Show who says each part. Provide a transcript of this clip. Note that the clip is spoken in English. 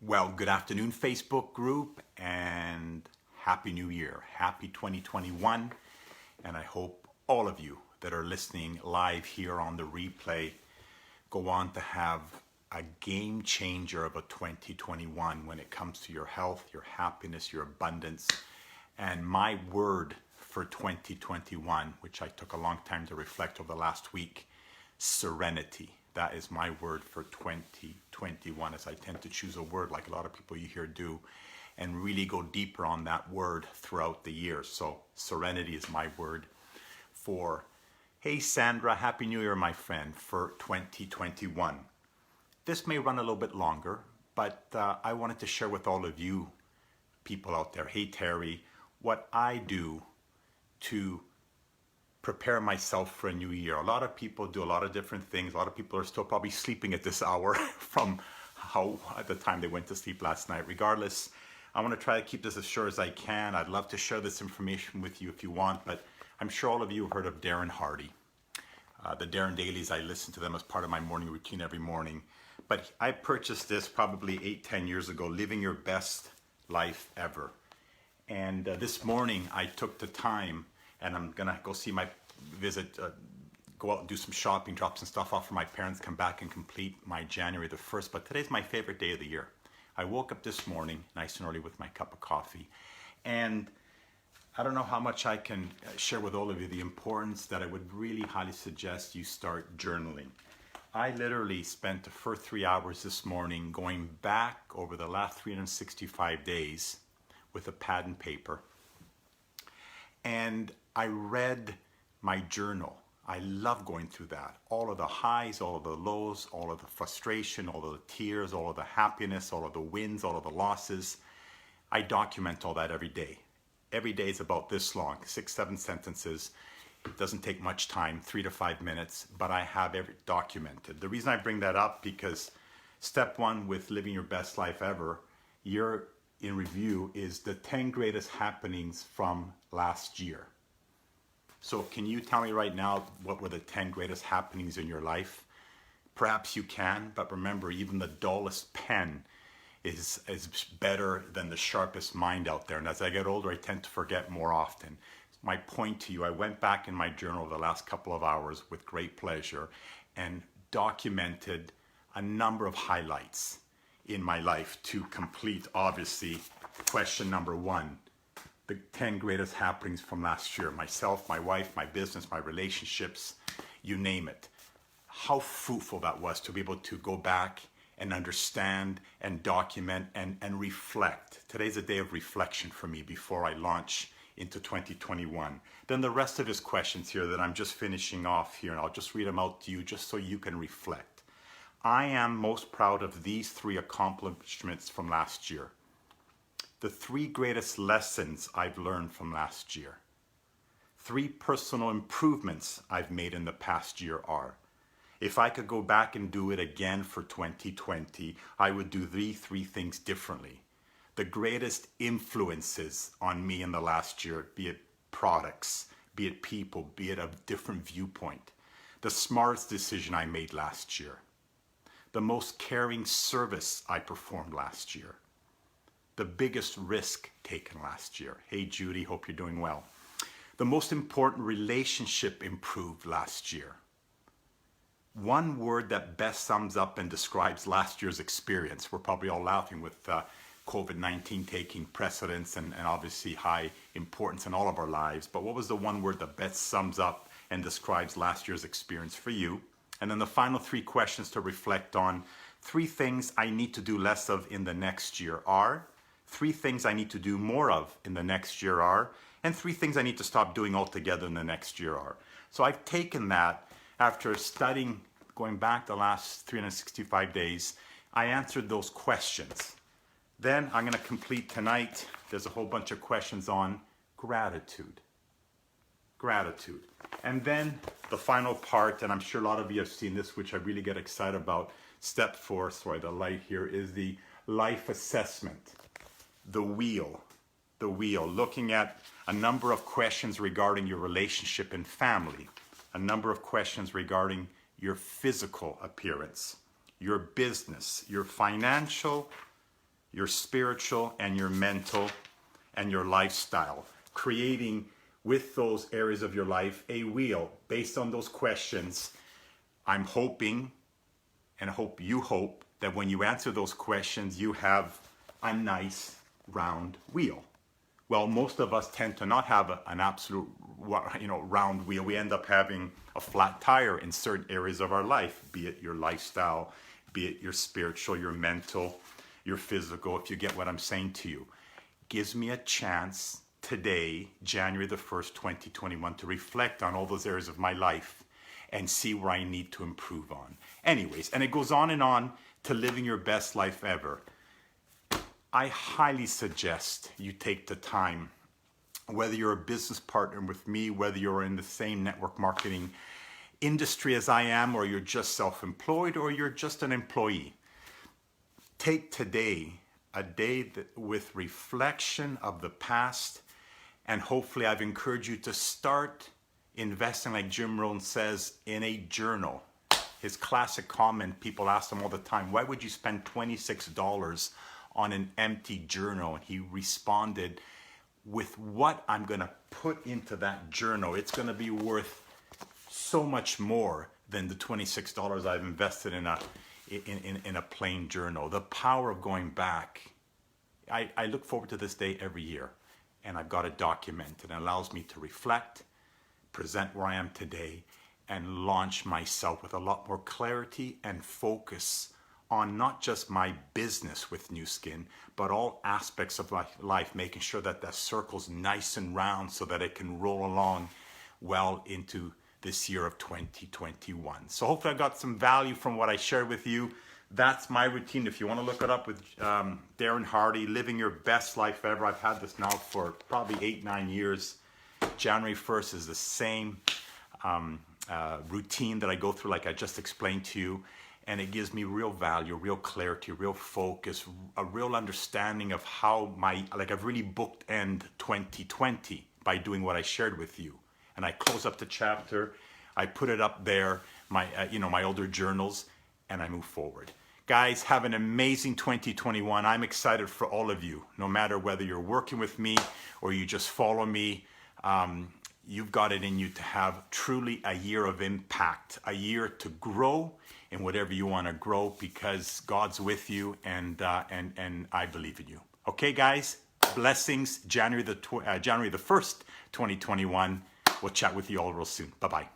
Speaker 1: Well, good afternoon, Facebook group, and Happy New Year. Happy 2021. And I hope all of you that are listening live here on the replay go on to have a game changer of a 2021 when it comes to your health, your happiness, your abundance. And my word for 2021, which I took a long time to reflect over the last week, serenity. That is my word for 2021, as I tend to choose a word like a lot of people you hear do and really go deeper on that word throughout the year. So serenity is my word for, hey Sandra, Happy New Year, my friend, for 2021. This may run a little bit longer, but I wanted to share with all of you people out there, hey Terry, what I do to prepare myself for a new year. A lot of people do a lot of different things. A lot of people are still probably sleeping at this hour from how at the time they went to sleep last night. Regardless, I want to try to keep this as short as I can. I'd love to share this information with you if you want, but I'm sure all of you have heard of Darren Hardy. The Darren Dailies, I listen to them as part of my morning routine every morning. But I purchased this probably 8-10 years ago, Living Your Best Life Ever. And this morning I took the time, and I'm gonna go see my go out and do some shopping, drop some stuff off for my parents, come back and complete my January the 1st. But today's my favorite day of the year. I woke up this morning nice and early with my cup of coffee, and I don't know how much I can share with all of you the importance that I would really highly suggest you start journaling. I literally spent the first 3 hours this morning going back over the last 365 days with a pad and paper, and I read my journal. I love going through that. All of the highs, all of the lows, all of the frustration, all of the tears, all of the happiness, all of the wins, all of the losses. I document all that every day. Every day is about this long, 6-7 sentences. It doesn't take much time, 3 to 5 minutes, but I have every documented. The reason I bring that up, because step one with living your best life ever, year in review, is the 10 greatest happenings from last year. So can you tell me right now what were the 10 greatest happenings in your life? Perhaps you can, but remember, even the dullest pen is better than the sharpest mind out there. And as I get older, I tend to forget more often. My point to you, I went back in my journal the last couple of hours with great pleasure and documented a number of highlights in my life to complete, obviously, question number one. The 10 greatest happenings from last year. Myself, my wife, my business, my relationships, you name it. How fruitful that was to be able to go back and understand and document and reflect. Today's a day of reflection for me before I launch into 2021. Then the rest of his questions here that I'm just finishing off here, and I'll just read them out to you just so you can reflect. I am most proud of these 3 accomplishments from last year. The 3 greatest lessons I've learned from last year. 3 personal improvements I've made in the past year are. If I could go back and do it again for 2020, I would do these 3 things differently. The greatest influences on me in the last year, be it products, be it people, be it a different viewpoint. The smartest decision I made last year. The most caring service I performed last year. The biggest risk taken last year. Hey Judy, hope you're doing well. The most important relationship improved last year. One word that best sums up and describes last year's experience. We're probably all laughing with COVID-19 taking precedence and obviously high importance in all of our lives. But what was the one word that best sums up and describes last year's experience for you? And then the final 3 questions to reflect on. 3 things I need to do less of in the next year are. 3 things I need to do more of in the next year are, and 3 things I need to stop doing altogether in the next year are. So I've taken that after studying, going back the last 365 days, I answered those questions. Then I'm going to complete tonight. There's a whole bunch of questions on gratitude. Gratitude. And then the final part, and I'm sure a lot of you have seen this, which I really get excited about, step 4, sorry, the light here, is the life assessment. The wheel, looking at a number of questions regarding your relationship and family, a number of questions regarding your physical appearance, your business, your financial your spiritual and your mental and your lifestyle, creating with those areas of your life a wheel based on those questions. I'm hoping, and hope you hope, that when you answer those questions, you have a nice round wheel. Well, most of us tend to not have an absolute, round wheel. We end up having a flat tire in certain areas of our life, be it your lifestyle, be it your spiritual, your mental, your physical, if you get what I'm saying to you. Gives me a chance today, January the 1st, 2021, to reflect on all those areas of my life and see where I need to improve on. Anyways, and it goes on to living your best life ever. I highly suggest you take the time, whether you're a business partner with me, whether you're in the same network marketing industry as I am, or you're just self-employed, or you're just an employee. Take today a day with reflection of the past, and hopefully I've encouraged you to start investing, like Jim Rohn says, in a journal. His classic comment, people ask him all the time, why would you spend $26 on an empty journal? And he responded, with what I'm going to put into that journal, it's going to be worth so much more than the $26 I've invested in a plain journal. The power of going back. I look forward to this day every year, and I've got it documented. It allows me to reflect, present where I am today, and launch myself with a lot more clarity and focus on not just my business with Nu Skin, but all aspects of my life, making sure that that circle's nice and round so that it can roll along well into this year of 2021. So hopefully I got some value from what I shared with you. That's my routine. If you want to look it up with Darren Hardy, Living Your Best Life Ever. I've had this now for probably 8-9 years. January 1st is the same routine that I go through, like I just explained to you. And it gives me real value, real clarity, real focus, a real understanding of how I've really bookend 2020 by doing what I shared with you. And I close up the chapter, I put it up there, my older journals, and I move forward. Guys, have an amazing 2021. I'm excited for all of you, no matter whether you're working with me or you just follow me. You've got it in you to have truly a year of impact, a year to grow in whatever you want to grow, because God's with you, and I believe in you. Okay, guys, blessings. January the 1st, 2021. We'll chat with you all real soon. Bye-bye.